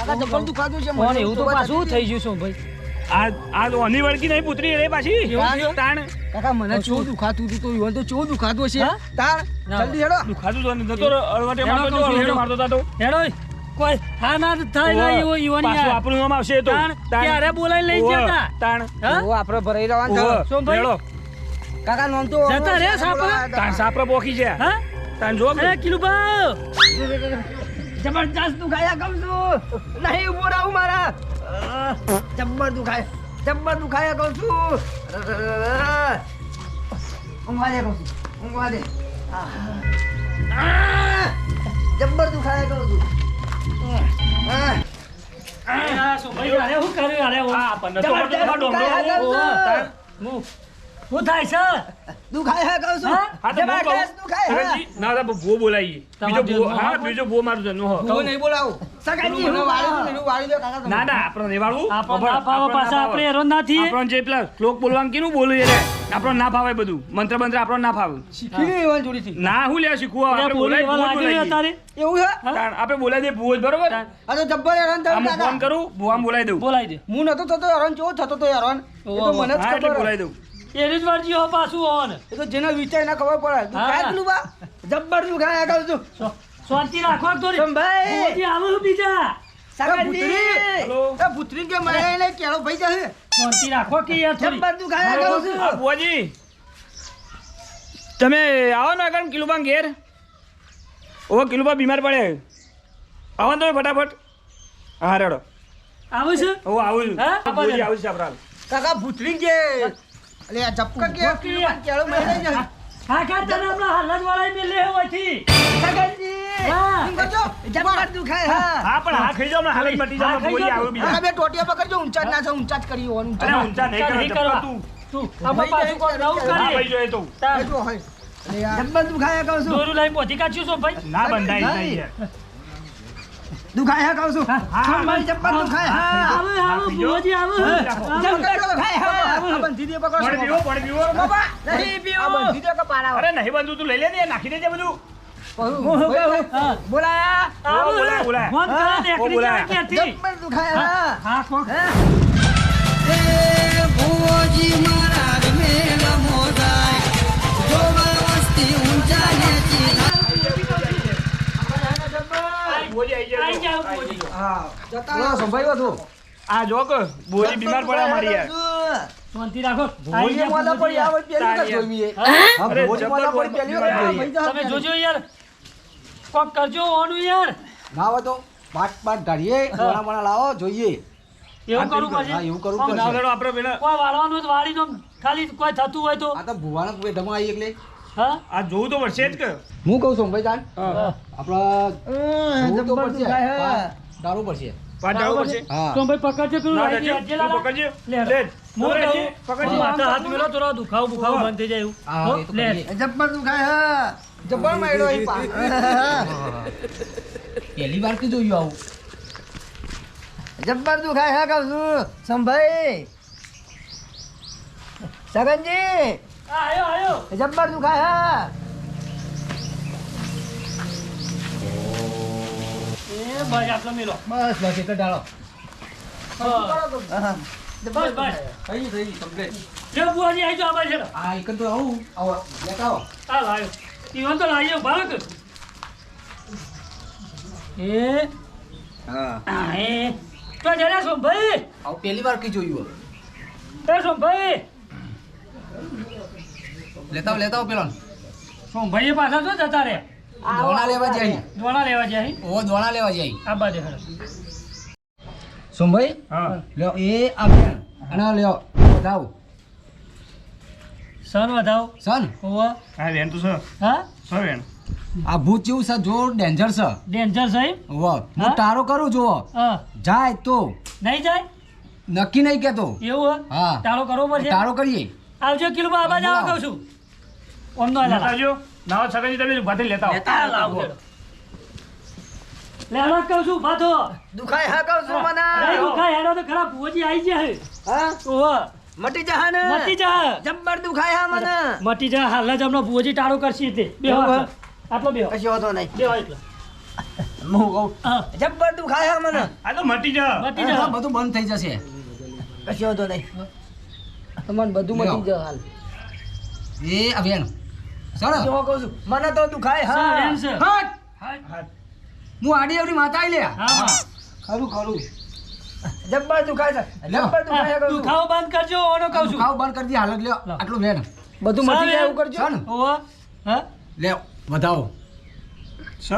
કાકા જબર દુખાતું છે મને એવું તો પાછું થઈ ગયું શું ભાઈ આ ઓની વળકી નહીં પુતરી રે પાછી તાણ કાકા મને ચો દુખાતું હતું તો ઈવન તો ચો દુખાતું છે તાણ જલ્દી હેડો દુખાતું તો નતો અળવટે મારતો જો હેડો મારતો તાતો હેડો કોઈ હા ના થાય ના એવો ઈવન પાછું આપણું નામ આવશે તો ક્યારે બોલાઈ લઈ જતા તાણ ઓ આપણે ભરાઈ રહેવાનું છે શું ભાઈ હેડો કાકા નામ તો જતા રે સાપા તાણ સાપરા પોખી છે હા તાણ જો અરે કિલુબા જબરજસ્ત દુખાયા કમ છું નહીં ઉભો રહું મારા જબર દુખાયા કહું છું ઊંઘવા દે કહું છું ઊંઘવા દે જબર દુખાયા કહું છું શું ભાઈ અરે હું કર્યું અરે આ પન્નસ તો ડોંગરો હું થાય છે દુખાયા કહું છું હા તો જબરજસ્ત દુખાયા ના ના ભો બોલાઈએ બીજો ભો મારું જન્મ હો હું નહીં બોલાવું સગાજી હું વાળી દો કાકા ના ના આપણે રેવાડું આપણો ના ફાવે પાછા આપણે હેરાન ના થઈએ આપણો જે પેલા શ્લોક બોલવાનું કેનું બોલું રે આપણો ના ફાવે બધું મંત્ર મંત્ર આપણો ના ફાવે શીખી ગઈ એવાન જોડીથી ના હું લે શીખવું આપણે બોલાય તારે એવું છે આપણે બોલાઈ દે ભૂલ બરોબર આ તો જબ્બર હેરાન થયું આમ ફોન કરું ભુવામ બોલાઈ દઉં બોલાઈ દે હું નતો થતો હેરાન કેવો થતો તો હેરાન એ તો મને જ હા એટલે ખબર બોલાઈ દઉં એની જ મરજી હો પાછું હોન એ તો જેના વિચાર ના ખબર પડે તું ખાય પેલું બા જબ્બર તું ખાયા કરું છું શાંતિ રાખો તો સંભાઈ મોટી આવો બીજા સગાજી હેલો. એ પુત્રી કે મને એને કેળો ભાઈ જશે શાંતિ રાખો કે યાર થોડી જબ્બર તું ખાયા કરું છું હા ભુવાજી તમે આવો ને આગળ કિલુબા ઘેર ઓ કિલુબા બીમાર પડે આવો ને તમે ફટાફટ હા રેડો આવું છે હું આવું છું હા? ભુવાજી આવું છું આપણા કાકા પુત્રી કે અલે આ જપકા કે કેળો મને લઈ જશે હા કા તને હમણાં હાલ જ વાળાઈ મેલે હોયથી સગાજી હા. એમ કરજો જબ્બર તું ખાય હા હા પણ હા ખાઈ જાવ ને હાલ જ મટી જાવ હા, ખાઈ ભુવાજી જાઓ. આવો બીજા આ બે ટોટિયા પકડજો ઊંચા જ ના છે ઊંચા જ કરી હોવાનું અરે ઊંચા નહીં કરો નહીં જપકા કરવા. તું તું આમાં પાછું કોણ નવું હા કરે ભાઈ જોઈએ તો તાર જો હોય જબ્બર તું ખાયા કહું છું દોરું લઈને પોતી કાઢ્યું છો ભાઈ ના બંધાઈ નહીં યાર તું ખાયા કહું છું હા. સંભાઈ જબ્બર તું ખાય હા આવો આવો ભુવાજી આવો જબ્બર તું ખાય હા આ બંધી દે પકડો પાણી પીવો પાણી પીવો બાબા નહીં પીવો આ બંધી દે કે પાડા અરે નહીં બંધુ તું લઈ લે ને નાખી દેજે બધું હા. બોલાયા આવો બોલાય, બોલાય. ફોન કરે ને ઓ, એકલી બોલાય. જાય ક્યાંથી જબ્બર તું ખાય હા હા કોણ એ ભોજી મારા મેલા મોદાય જોવા વસ્તી ઊંચા નેચી ભુવાજી આઈ આઈ જાય જાવ ભુવાજી હા જતા રહો સંભાઈ હતું આ જો કે ભુવાજી બીમાર પડ્યા મારી યાર શાંતિ રાખો ભોજી મોદા પડી આવે પેલી વખત જોઈએ હા અરે ભોજી મોદા પડી પેલી વખત જોઈએ તમે જોજો યાર કોક કરજો ઓનું યાર ના હોય તો પાટ ઢાળીએ ઘણા બણા લાવો જોઈએ એવું કરવું પડશે હા, એવું કરવું કોક પડશે. ના ચાલો આપણે પેલા કોઈ વાળવાનું હોય તો વાળી દો ખાલી કોઈ થતું હોય તો આ તો ભુવાનો કોઈ ધમા આવી એટલે હા આ જોવું તો પડશે જ કે હું કહું છું ભાઈ જાન હા આપણા જોવું તો પડશે દારૂ પડશે પાંચ જવું પડશે હા તો ભાઈ પકડજો પેલું ના લાઈ દે, દેજો, અડજે લાલા. તું પકડજે લે, લે હું પકડજે, કહું, પકડજે. માથા હાથ મેલો તો રા દુખાવો બુખાવો બંધ થઈ જાય એવું. હા, હો, એ તો લે. કરીએ. જબ્બર તું ખાય હા જબ્બર માર્યો એ પા પહેલી વાર કે જોયું આવું જબ્બર તું ખાય હા કહું છું સંભાઈ સગનજી હા, આયો, આયો. જબ્બર તું ખાય હા એ ભાઈ આટલો મેલો. બસ બસ એક જ ડાળો હા. હા બસ, બસ. થઈ કમ્પ્લીટ લે, બુઆજી આઈ જાઓ, આ બાજુ હેડો. આ એક જ તો આવું આવો લેતા આવો આ લાયો. ઈવન તો લાયો, ભાડો કર. એ હા આ એ તો જરા સોમભાઈ આવું પહેલી વાર કી જોયું એ સોમભાઈ લેતા આવો પેલો સોમભાઈ પાછા શું જતા રે દોણા લેવા જાય દોણા લેવા જાય ઓ દોણા લેવા જાય આ બાજુ હેડો. સોમભાઈ હા લ્યો એ આ બેન અને લ્યો વધાવ સન વધાવો સન ઓવા હા વેણ તું સર હા સર વેણ આ ભૂત જેવું છે જો ડેન્જર છે ડેન્જર સાહેબ વાહ હા? હું તારો કરું જો હા જાય તો નહીં જાય નક્કી નહીં કેતો એવું હા તાળો કરવો પડશે તારો કરીએ આવજો કિલો બાબા જાવ કહું છું ઓમનો હાલ આવજો નાવા સગાજી તમે ભાતે લેતા આવો આ લાવ હેડો. લે હાલો કહું છું બાધો દુખાય હા કહું છું નહીં દુખાય હેડો તો ખરા ભુવજી આવી જાય હા ઓવા મટી જા ને મટી જા જબ્બર દુખાય હા મને મટી જા હાલ જ હમણાં ભુવજી ટાળો કરશે તે બે એવું હે? આટલો બે કશો વાંધો નહીં બે એટલે હું કહું હા. જબ્બર દુખાય મને આ તો મટી જા મટી જા. બધું બંધ થઈ જશે કશો વાંધો નહીં તમને બધું લ્યો. મટી જાય હાલ એ અભિયાન સર જો કહું છું મને તો દુખાય સર, હા એમ છે. હટ હું આડી આવડી માતા આઈ લે હા હા ખરું ખરું જબ્બર દુખાય છે લ્યો. જબ્બર દુખાય કહું તું છું ખાવ બંધ કરજો ઓનો કહું છું ખાવ બંધ કરી દી હાલત લ્યો લો. આટલું વેણ બધું મટી જાય એવું છે કરજો ને ઓવા હા લ્યો વધાવો સ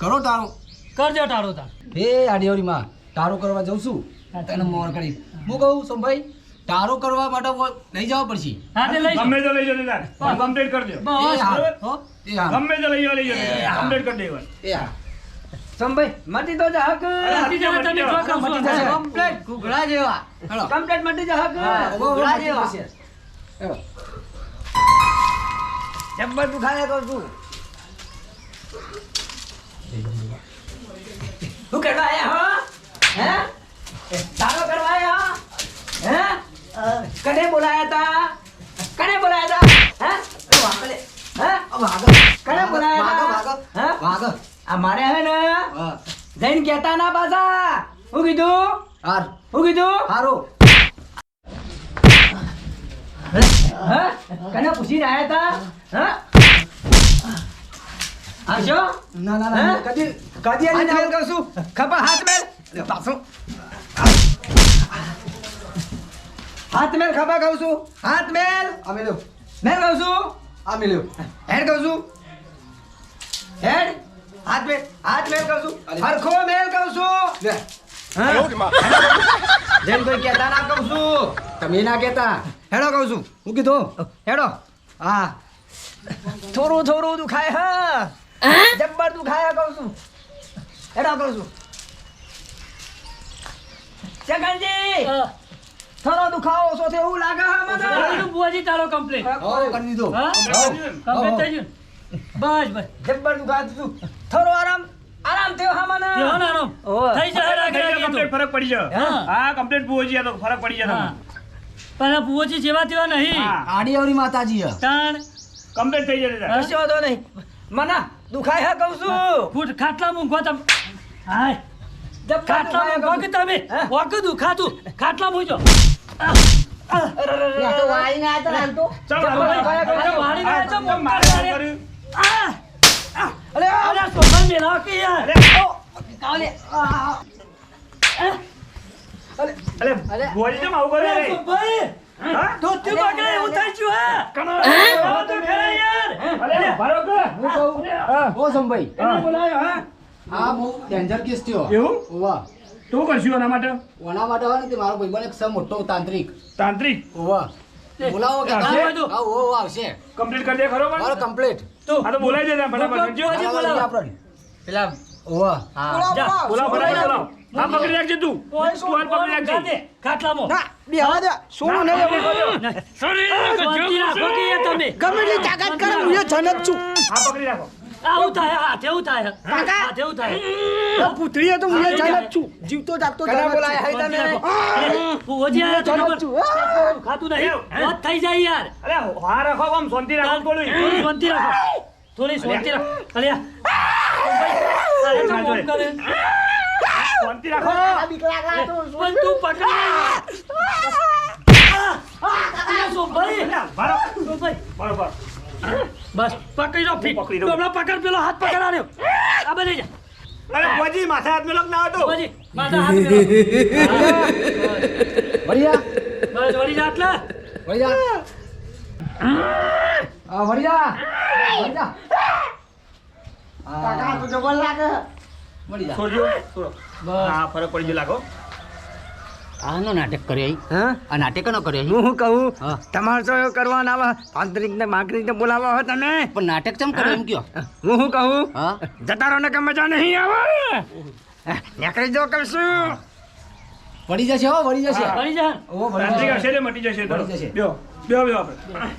કરો તારું કરજો તારો તાર એ આડી આવડી માં તારો કરવા જઉં છું તને મોર કરી હું કહું સોમભાઈ તારો કરવા માટે લઈ જવા પડશે હા તે લઈ ગમે તો લઈ જાઓ ને તાર કમ્પ્લીટ કરજો બસ એ હા. બરાબર. હો એ હા ગમે તો લઈ જાઓ કમ્પ્લીટ કરી દેવાનું એ હા સંભાઈ મટી તો જા હક મટી જાય તમે જો કહું છું. મટી જશે. કમ્પ્લીટ ઘૂઘરા જેવા હેલો કમ્પ્લીટ મટી જા હક હા, ઘૂઘરા મટી જેવા જશે. હેલો જબ્બર દુખાય કહું છું શું કરવા આયા હો હે તારો કરવા આયા હે કને બોલાયા તા કને બોલાયા તા હે વાગલે હે ભાગો કને બોલાયા ભાગો તા ભાગો હે ભાગો આ મારે હે ને હા જઈને કહેતા ના પાછા હું કીધું હાર હું કીધું હારો હે કને પૂછીને આયા તા હે આજો ના ના હે? ના કદી કદી હાથ આની મેલ કહું છું ખભા હાથ મેલ પાછો હાથ મેલ ખભા કહું છું હાથ મેલ આ મેલ્યો મેલ કહું છું આ મેલ્યો હેડ કહું છું હેડ હાથ મેલ કહું છું હરખો મેલ કહું છું લે જેમ કોઈ કહેતા ના કહું છું તમે ના કહેતા હેડો કહું છું હું કીધું હેડો હા થોડું થોડું દુખાય હા જબ્બર દુખાય કહું છું હેડો કહું છું ચકનજી હા. થોડો દુખાવો ઓછો છે એવું લાગે હા મને કરી દીધું બુઆજી તારો કમ્પ્લીટ હો કરી દીધો હા કમ્પ્લીટ થઈ ગયું બસ બસ જબ્બર દુખાતું હતું થોડો આરામ થયો હા મને તેવો ને આરામ. ઓહો. થઈ જાય રાગે રાગે તો. કમ્પ્લીટ ફરક પડી જાય હા. હા કમ્પ્લીટ પૂછી તો ફરક પડી જાય હા. તમને પણ આ બુઆજી જેવા તેવા નહીં હા. આડી આવડી માતાજી હે. તાણ કમ્પ્લીટ થઈ જાય તાર. હા. કશો વાંધો નહીં મને દુખાય હા કહું છું ફૂટ ખાટલા મૂંઘો તમે હાય જબ્બર ખાટલા દુખાય મૂંઘો કહું કે છું. તમે હા? વાંકું દુખાતું ખાટલા મૂંઝો આ તો વાળીને આયા તા હાલ તો. ચાલો, જબ્બર હાલો. દુખાય કહું છું. વાળીને આયા તા, આ મોટા મારે વાળીને. કર્યું. અલે આ- અરે સોફા મેલાવ કે યાર અલે આ- અલે ભોજી કેમ આવું કરે રે? ભાઈ હા? ધોતી પકડે એવું થઈ ગયું હા તો ખરા યાર અલે ભારો કર. હું કહું ઓ સંભાઈ હા. બોલાયો હા આ બહુ ડેન્જર કેસ થયો એવું ઓવા તું કરશું એના માટે ઓના માટે હોય ને તે મારો ભાઈબંધ એક સ મોટો તાંત્રિક તાંત્રિક ઓવા બોલાવો કે આવશે? હા ઓ આવશે કમ્પ્લીટ કરી દે ખરો પણ? મારો કમ્પ્લીટ આ તો બોલાવી દે ફટાફટ જો. હજી બોલાવો. આપણે પેલા ઓવા હા જા બોલાવ ફટાફટ બોલાવ. આ પકડી રાખજે તું તું હાથ પકડી રાખજે. ગાદે, ખાટલામાં ના બેહવા દે સોનું નહીં લેવું. શાંતિ રાખો કે યાર તમે ગમે એટલી તાકાત કરે હું એ જન જ છું આ પકડી રાખો. આવું થાય હાથે એવું થાય હાથે એવું થાય પુત્રીએ તો હું એ જન જ છું જીવતો જાગતો જન જ છું. શાંતિ રાખો. ભુવોજી આયા તો ખબર. ખાતું નહીં વાત થઈ જાય યાર અરે હા રાખો આમ શાંતિ રાખો થોડી. થોડી શાંતિ રાખો થોડી શાંતિ રાખો અલ્યા અરે તો મોમ કરે. શાંતિ રાખો. પણ તું પકડી ભાઈ ભારો. ભાઈ બરોબર. બસ પકડી લો ફીટ પકડી લો. ડોબલા પકડ પેલો હાથ પકડ આર્યો આ બધી જા અરે ભોજી માથે હાથ મેલો ના હતો. ભુવોજી માથા હાથ મેલો વરિયા બસ વળી જા આટલા વરિયા આ વરિયા વરિયા કાકા તો જબર લાગે વરિયા છોડજો. છોડો. હા ફરક પડી ગયો લાગો. આનો નાટક કર્યો હા આ નાટક નો કર્યો હું શું કહું હા. તમારે તો એવું કરવાના આવા તાંત્રિક ને માંત્રિક ને બોલાવા હોય તમે પણ નાટક ચમ કર્યો એમ કયો હું શું કહું હા જતા રહો ને કે મજા નહીં આવે નીકળી જો કરશું પડી જશે હો વળી જશે વળી જા ઓ વળી તાંત્રિક જશે હશે ને મટી જશે તો. મટી જશે. બેહો. બેહો આપણે.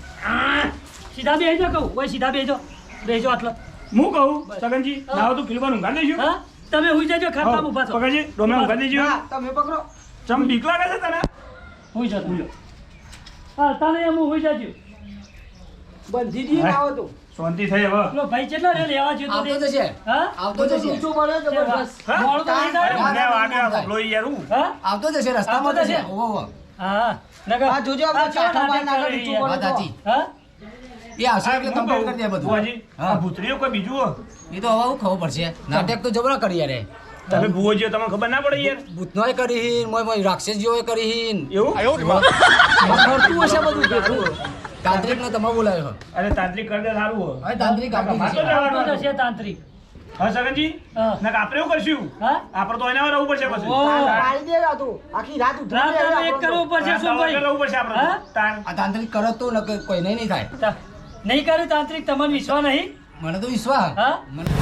સીધા બેહજો કહું ઓય સીધા બેહજો આટલો હું કહું સગનજી નાવ તો ફિલ્મમાં ઊંઘા દઈશું. હા તમે હુઈ જજો ખાટલામાં ઊભા છો પકડજે ડોમે ઊંઘા દેજો. હા, તમે પકડો ચમ બીક લાગે છે તને? હુઈ જજો હા તને એમ હુઈ જજો બંધી દી ના આવો તો શાંતિ થઈ હવે પેલો ભાઈ કેટલા રે લેવા જતો આવતો તે? જશે હા? આવતો જશે ઊંચો પડ્યો જબરદસ્ત. હા? મોડું તો નહીં થાય? મને વાગે આ બબલો યાર હું હા? આવતો જશે રસ્તામાં આવતો જશે જશે? ઓહો હા. નકર- આ જોજો આપણે આ કેવા ચાઠા બાર નાટક નાખે કરે ઊંચું યાર. વાત સાચી હા? એ આવશે એટલે કમ્પ્લીટ કરી દે બધું ભુવાજી હા. આ ભૂતરીઓ કોઈ બીજું હો? એ તો હવે હું ખબર પડશે નાટક તો જબરા કરી યાર તમે ભુવોજીઓ તમને ખબર ના પડે યાર ભૂતનોય કરી હીન મોય રાક્ષસજીઓએ કરી હીન એવું ફરતું હશે બધું ભેગું. તાંત્રિકને તમે બોલાવ્યો અરે તાંત્રિક કરી દે સારું હો હવે તાંત્રિક આવતું વાતો જશે જવાનું આવતો હતું. જશે તાંત્રિક. હા સગનજી હા. ના આપણે એવું કરશું હા? આપણે તો એના રહેવું પડશે પછી ઓહો. પાડી દેવા તું. આખી રાત ઉધરી રાત જાય રાત એક આપણો કરવું તો. પડશે શું ભાઈ? રહેવું પડશે આપણે હા? તાણ આ તાંત્રિક કરો તો નકર કોઈને નહીં થાય નહીં કર્યું તાંત્રિક, તમને વિશ્વાસ નહીં? મને તો વિશ્વાસ હા? મને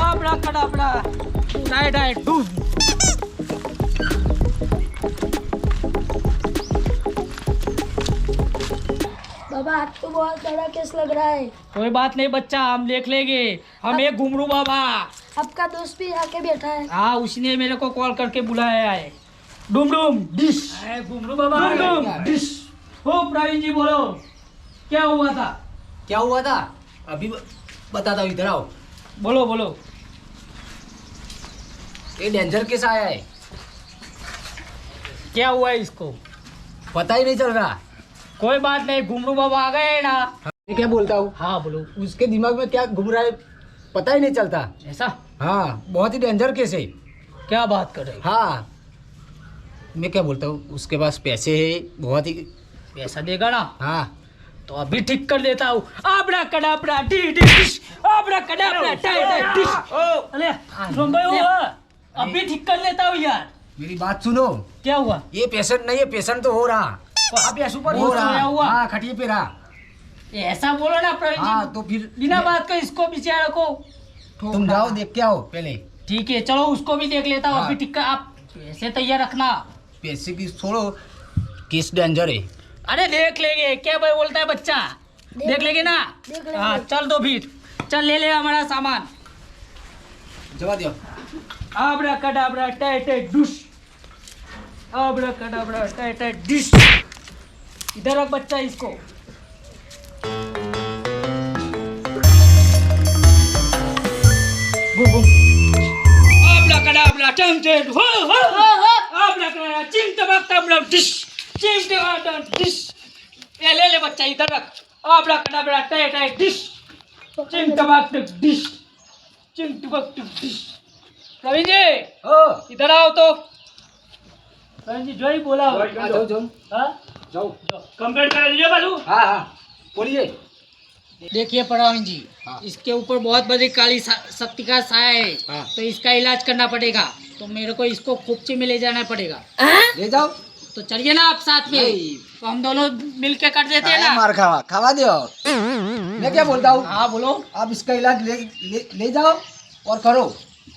આપણા કડાપડા ડાય ડાય ડૂબ. बाबा आज तो बहुत बड़ा केस लग रहा है। कोई बात नहीं बच्चा, हम देख लेंगे। हम एक घुमरू बाबा। आपका दोस्त भी आके बैठा है। हाँ, उसने मेरे को कॉल करके बुलाया है। डूम डूम डिश। घुमरू बाबा डूम डूम डिश। हो प्रवीण जी बोलो, क्या हुआ था? क्या हुआ था अभी बताता हूँ इधर आओ बोलो बोलो। ये डेंजर केस आया है क्या हुआ है इसको? पता ही नहीं चल रहा कोई बात नहीं, घुमरू बाबा आ गए ना। मैं क्या बोलता हूँ हाँ बोलो। उसके दिमाग में क्या घूम रहा है पता ही नहीं चलता ऐसा? हाँ बहुत ही डेंजर केस है क्या बात कर रहे हो? हाँ मैं क्या बोलता हूँ उसके पास पैसे है बहुत ही पैसा देगा ना हाँ तो अभी ठीक कर देता हूँ। आपड़ा कड़ापड़ा डी डी डिश। आपड़ा कड़ापड़ा टाइ टाइ डिश। अरे सुन भाई वो अभी ठीक कर लेता हूँ यार। मेरी बात सुनो क्या हुआ? ये पेशेंट नहीं है पेशेंट तो हो रहा आप ऐसे ऊपर हो हो रहा रहा हुआ। हाँ खटिए पे रहा ये ऐसा बोलो ना प्रवीण हाँ जी, तो फिर बिना बात का इसको बेचारा को। तुम जाओ देख के आओ पहले ठीक है चलो, उसको भी देख लेता हूँ। हाँ। अभी ठीक कर, आप पैसे तैयार रखना। पैसे की छोड़ो केस डेंजर है अरे देख लेंगे, क्या भाई बोलता है बच्चा? देख लेंगे ना? देख लेंगे। हाँ चल दो फिर, चल ले ले हमारा सामान। जवा दियो आबड़ा कडाबड़ा टाइ टाइ डिश। आबड़ा कडाबड़ा टाइ टाइ डिश। इधर रख बच्चा इसको। Boom boom. आबड़ा कडाबड़ा टम टम हो हो। आबड़ा कडाबड़ा चिम टमक टम डिश। चिम टमक डिश। ये ले ले बच्चा, इधर रख। आबड़ा कडाबड़ा टाइ टाइ डिश। चिम टमक डिश। चिम टमक डिश। प्रवीण जी ओ इधर आओ तो। प्रवीण जी जो ही बोला हो। जाओ जाओ हाँ? जाओ કમ્પ્લીટ કરી દીજો બાજુ हाँ हाँ बोलिए देखिए प्रवीण जी, हाँ। इसके ऊपर बहुत बड़ी काली शक्ति का साया है। हाँ। तो इसका इलाज करना पड़ेगा। तो मेरे को इसको खुपची में ले जाना पड़ेगा। ले जाओ तो चलिए ना आप साथ में। नहीं। तो हम दोनों मिल के कर देते हैं ना। मार खावा खावा दो मैं क्या बोलता हूँ हाँ बोलो। आप इसका इलाज ले जाओ और करो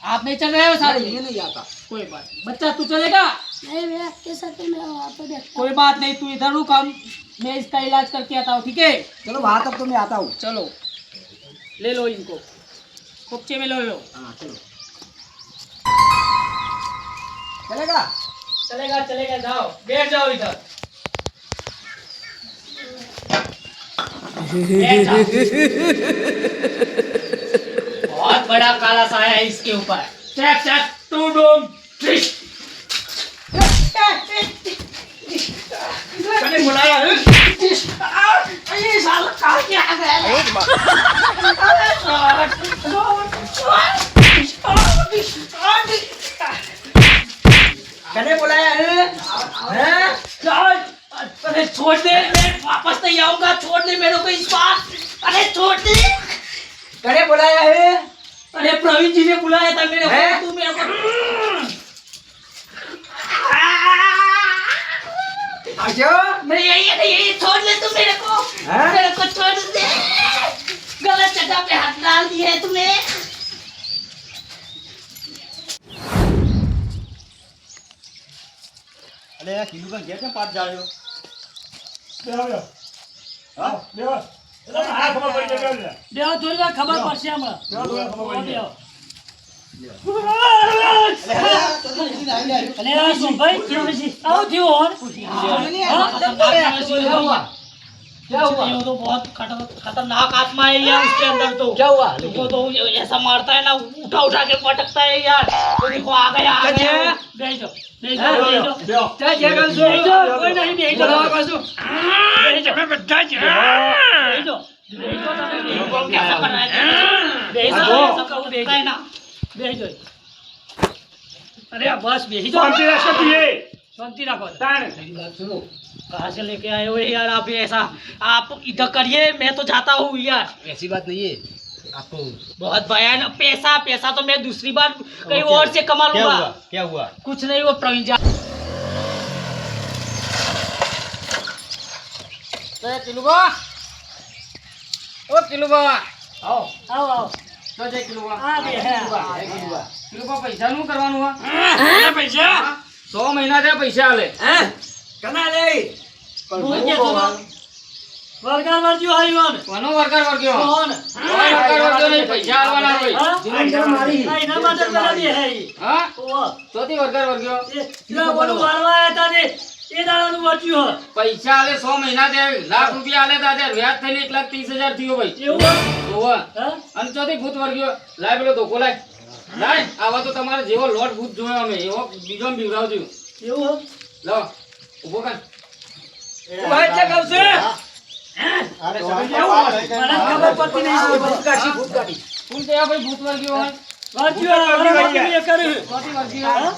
आप नहीं चल रहे हो साथ नहीं, ये में? नहीं आता कोई बात नहीं। बच्चा तू चलेगा? नहीं भैया आपके साथ ही मैं वहाँ पे देखता कोई बात नहीं, तू इधर रुक, हम मैं इसका इलाज करके आता हूँ। ठीक है चलो वहाँ तक तो मैं आता हूँ चलो, ले लो इनको, खुपचे में ले लो। हाँ चलो चलेगा चलेगा चलेगा, जाओ बैठ जाओ इधर। बैठ जाओ। बहुत बड़ा काला साया है इसके ऊपर। चेक चेक टू डूम ट्रिश। मैंने बुलाया है। ये साला कहाँ के आ गया? कने बुलाया है हैं? चल, अरे छोड़ दे, मैं वापस नहीं आऊंगा। छोड़ दे मेरे को इस बार। अरे छोड़ दे। कने बुलाया है अरे प्रवीण जी ने बुलाया था मेरे हैं? को, तू मेरे को। आजो मैं यही छोड़ दे तू मेरे को। हैं? मेरे को छोड़ दे। गलत जगह पे हाथ डाल दिए है तूने। अरे यार किलू का गेट में पाट जा रहे हो બેહો હા બેહો આ ખબર પડી જાય બેહો થોડી વાર ખબર પડશે હમણાં. બેહો ખબર પડી જાય બેહો. અલે આ સોમભાઈ આવું થયું હોન क्या हुआ ये तो बहुत खतरनाक आत्मा है यार उसके अंदर तो क्या हुआ वो तो ऐसा मारता है ना उठा उठा के पटकता है यार तो देखो आ गया भेजो क्या जगह सो कोई नहीं भेजो कसू भेजो कैसा कर रहा है भेजो सबका वो भेजता है ना भेजो अरे बस भेजो शांति रखो सुनो कहाँ से लेके आए हो यार आप ये ऐसा आप इधर करिए मैं तो जाता हूँ यार ऐसी बात नहीं है आपको बहुत भयानक पैसा पैसा तो मैं दूसरी बार कहीं और से कमा क्या लूंगा हुआ क्या हुआ कुछ नहीं वो प्रवीण जा કિલુબા ઓ કિલુબા आओ आओ आओ તો જય કિલુબા आ गए हैं કિલુબા પૈસા નું કરવાનું હા પૈસા 100 મહિના થયા પૈસા આલે कना ले बोल के तो वर्कर वर्जू है वन કોનો વર્કર વર્ગ્યો कौन કોઈ વર્કર વર્ગ્યો નહીં પૈસા આલવાના હોય नहीं ना मदद करा दिए है ये હા वो તોથી વર્કર વર્ગ્યો ये वो मारवा आया था रे ये दादा नु वर्जू है પૈસા આલે 100 મહિના થયા લાખ રૂપિયા આલે તાજે વ્યાજ થઈને 1,30,000 થયો ભાઈ ये वो ઓવા हां અને ચોથી ભૂત વર્ગ્યો લાય પેલો ધોકો લાય લાય આવા તો તમારે જેવો લોટ ભૂત જોયો અમે એવો બીજો બીવરાવજો ये वो લો ઉભો કર भाई क्या कहू अरे મને ખબર પડતી નહીં भूतकाशी भूतकाशी કોણ કયા ભાઈ ભૂત વર્ગ્યો હોય वर्जू है हमारा ये करे ચોથી વર્ગ્યો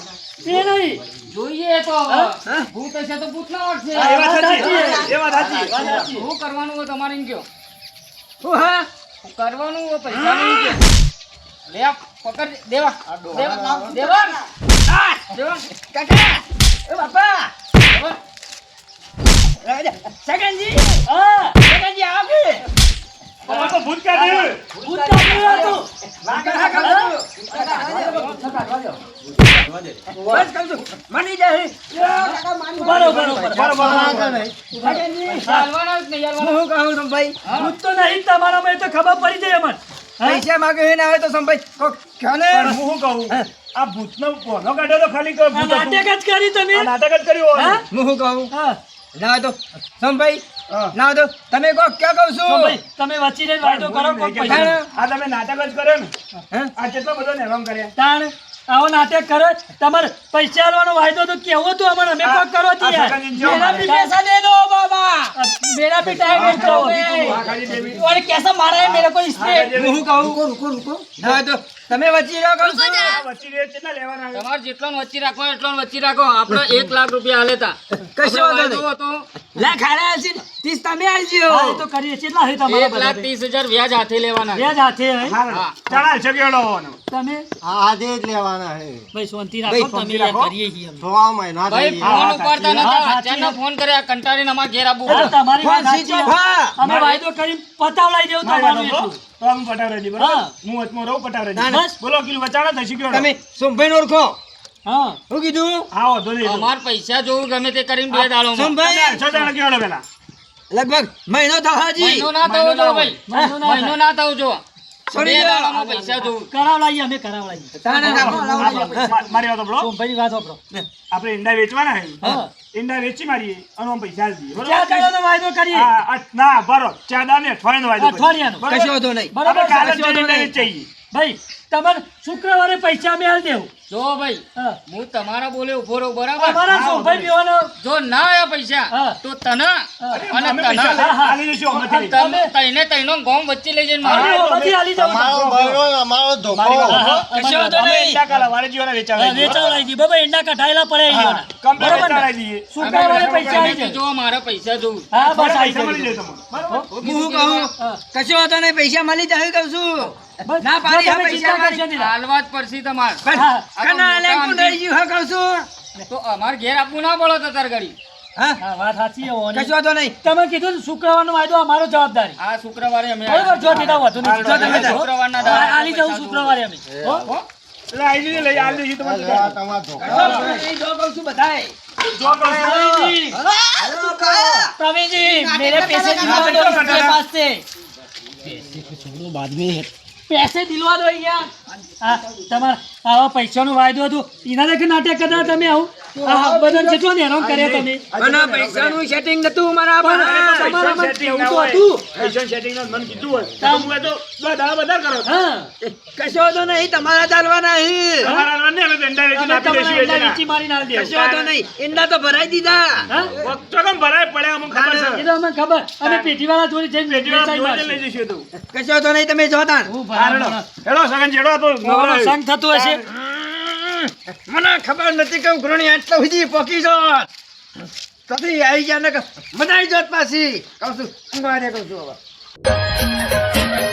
ये नहीं જોઈએ તો ભૂત હશે તો ભૂત ના વળશે એ વાત સાચી શું કરવાનું હોય તમારે એમ કયો हाँ કરવાનું હોય પૈસા નહીં કયો લે આ પકડ દેવા દેવા દેવા काका ए बापा દેવા सेकंड जी हां सेकंड जी आओगे તો ભૂત કાઢ भूत का दिया तू बस कहू मानी जाए बरोबर सेकंड जी હાલવાના જ નહીં હાલવાના હું કહું સંભાઈ भूत तो नहीं તમારા में तो खबर पड़ी जाए मन પૈસા માંગે ના આવે તો સંભાઈ કોને પણ હું શું કહું આ ભૂતનો કોનો કાઢ્યો તો ખાલી ભૂત હતું. નાટક જ કરી તમે આ નાટક જ કર્યું હોય. હા? હું કહું હા ના તો સંભાઈ હા. ના તો તમે કો ક્યાં કહું તો છું ભાઈ તમે વચ્ચે રહીને વાયદો કરો કોક પૈસા આ તમે નાટક જ કર્યો ને હે? આ કેટલો બધો નેવામ કર્યા તાણ આવો નાટક કરે તમારે પૈસા આલવાનો વાયદો તો કેવો તો અમારે અમે કોક કરો આ યાર સગન ઇન્જો मेरा भी पैसा दे दो बाबा मेरा भी टाइम है तो આ ખાલી બેબી और कैसा मारा है मेरे को इसने હું કહું रुको ના તો તમે વચ્ચે રહો કહું છું આ વચ્ચે રેટ કેટલા લેવાના આવે? તમારે જેટલો વચ્ચે રાખો એટલો વચ્ચે રાખો આપણે 1 લાખ રૂપિયા આલે તા કશો વાંધો નહીં. હતો લા ખાડા છે 30 તમે આલજો હા, એ તો કરીએ કેટલા હે તમારા બધા 1,30,000 વ્યાજ હાથે લેવાના વ્યાજ હાથે હે હા. ચાલ છે કેવડો હોવાનો? તમે આજે જ લેવાના હે ભાઈ શાંતિ ભાઈ, રાખો તમે યાર કરીએ છીએ અમે. 6 મહિના ભાઈ થઈ ફોન હા, ઉપાડતા સાચી નતા વાત. અચાનક ફોન કર્યા કંટાળીને અમાર ઘેર આબુ હા, તમારી વાત ફોન સાચી સ્વિચ ઓફ. છે. હા. અમે વાયદો કરી પતાવડાઈ દેવું મારે તમારું તો એટલું. તો આમ પટાવરાજી, બરાબર? હા. હું વચમાં રહું, પટાવરાજી. ના, ના. બસ. બોલો કિલો વચાણો થશે કેવડો? તમે સોમભાઈ નો ઓળખો હા હું કીધું હા, વાંધો નહીં. અમાર પૈસા જોવું ગમે તે કરીને 2 દાડોમાં સોમભાઈ તમે 800 દાડા કેવડો પેલા? લગભગ મહિનો થવાજી મહિનો ના થવો જો ભાઈ મહિનો ના થવો જો છોડી 2 દો. દાડામાં પૈસા જોવું કરાવડાઈએ અમે કરાવડાઈએ તાણે રાખો, લાવજો. મારી વાત સાંભળો. સોમભાઈની વાત સાંભળો. આપણે ઈંડા વેચવાના છે. હા ઈંડા વેચી મારીએ અને આમ પૈસા આલી દઈએ, બરાબર? ક્યાં દાડાનો વાયદો કરીએ હા, ના, બરો. 4 દાડા ને અઠવાડિયાનો વાયદો કરીએ. અઠવાડિયાનો. બરાબર? કશો વાંધો નહીં બરાબર આપણે કાલે જ કશો વાંધો ઈંડા નહીં. વેચાઈએ. ભાઈ તમારે શુક્રવારે પૈસા અમે આલી દેવું જો ભાઈ હા હું તમારા બોલે ઉભો રહું બરાબર અમારા સોમભાઈ પીવાનો જો ના આયા પૈસા હા. તો તને અને અમે પૈસા તને આલી દઈશું અમથી. તમે તઈને તઈનો ગામ વચ્ચે લઈ જઈને અમે મારો ઓમાંથી આલી જવું અમારો બૈરો ને અમારો ધોકો મારી વાત હા, સાંભળો. કશો વાંધો અમે નહીં ઈંડા કાલા વારે જીવાના વેચાવા દઈએ, બરાબર? વેચાવડાઈ દી બાબા એંડા કઢાયેલા પડે હા, અહીંયા. કમ્પ્લેટ બરાબર ને? વેચાવા દઈએ. શુક્રવારે પૈસા આવી તમે જાય જો મારા પૈસા જોવું હા બસ આવી પૈસા મળી જાય જાય તમને, બરાબર? હું કહું કશો વાંધો નહીં પૈસા મળી જાય કહું છું બસ, ના પાડી જો હા તમે પૈસા ચિંતા મારી કરશો નહીં. હાલવા જ પડશે તમારે પણ હા. કના લે કોણ રહી ગયું હા કહું છું તો અમાર ઘેર આપવું ના પડો તો તાર ઘડી હા હા વાત સાચી છે ઓની. કશો વાંધો નહીં તમે કીધું ને શુક્રવારનો વાયદો અમારો જવાબદારી આ શુક્રવારે અમે બરોબર જો દીધા વધુ નહીં જો તમે જાઓ. શુક્રવારના હા, દાડા આલી જવું શુક્રવારે અમે હો? એટલે આલી દઈએ, લઈ આલી દઈએ તમારે. એટલે આ તમારો ધોકો કશો વાંધો નહીં જો કહું છું બધાય જો કહું છું. प्रवीण जी मेरे पैसे दिलवा दो इसके पास से પૈસે દિલવા દો યાર આ તમારા આવા પૈસાનો વાયદો હતો એના દેખે નાટક કરતા તમે આવું આ બધાને જેટલો ને હેરાન કર્યા તમે અને પૈસાનું સેટિંગ નતું મારા પણ તમારા માં કેવું તો હતું હા કશો તો નહીં તમારા ચાલવાના નહીં તમારા અંડા વીંચી મારી ના દે કશો તો નહીં ઈંડા તો ભરાઈ દીધા હા એ તો અમને ખબર અમે પેટીવાળા જોડે જઈને વેચાઈ મારશું. કશો તો નહીં તમે જોતા હું ભરાવાનો. તમારો સંગ થતો હશે મને ખબર નથી કે ઉઘરણી આટલા સુધી પોકી જોત તથી આવી ગયા ને મનાઈ જોત પાછી કહું છું ઊંઘવા દે કહું છું હવે